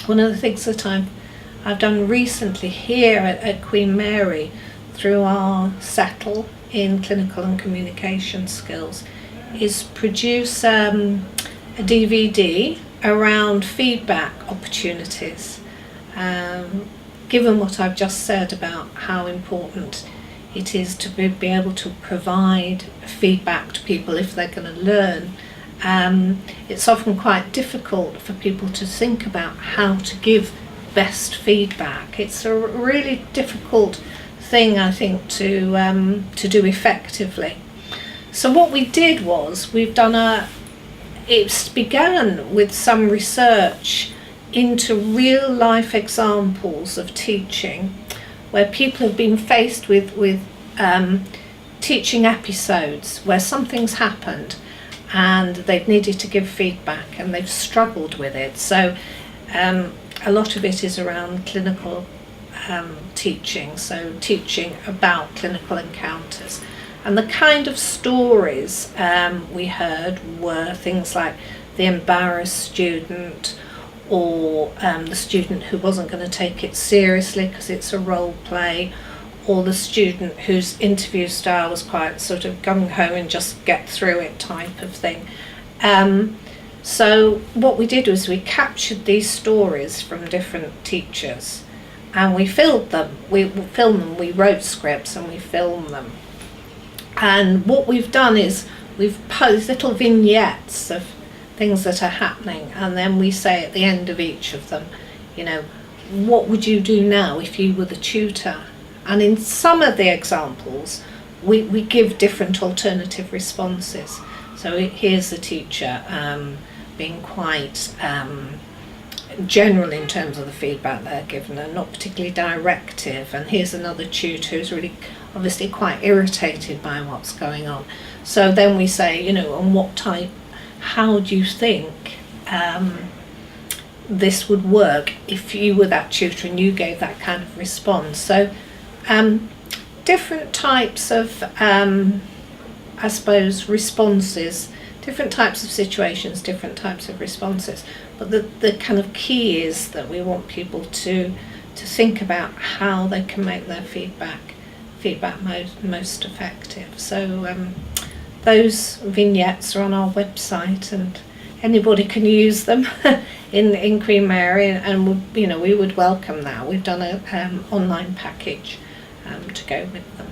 one of the things that I've done recently here at Queen Mary through our Settle in Clinical and Communication Skills is produce a DVD around feedback opportunities. Given what I've just said about how important it is to be able to provide feedback to people if they're going to learn, it's often quite difficult for people to think about how to give best feedback. It's a really difficult thing, I think, to do effectively. So what we did was it's began with some research into real life examples of teaching where people have been faced with teaching episodes where something's happened and they've needed to give feedback and they've struggled with it. So a lot of it is around clinical teaching, so teaching about clinical encounters. And the kind of stories we heard were things like the embarrassed student, or the student who wasn't going to take it seriously because it's a role play, or the student whose interview style was quite sort of gung-ho and just get through it type of thing. So what we did was we captured these stories from different teachers and we filmed them. We wrote scripts and we filmed them. And what we've done is we've posed little vignettes of things that are happening, and then we say at the end of each of them, what would you do now if you were the tutor? And in some of the examples, we give different alternative responses. So here's the teacher being quite general in terms of the feedback they're given and not particularly directive, and here's another tutor who's really obviously quite irritated by what's going on. So then we say, on what type, how do you think this would work if you were that tutor and you gave that kind of response? So different types of, I suppose, responses, different types of situations, different types of responses. But the kind of key is that we want people to think about how they can make their feedback most effective. So those vignettes are on our website and anybody can use them in Queen Mary, and we would welcome that. We've done an online package to go with them.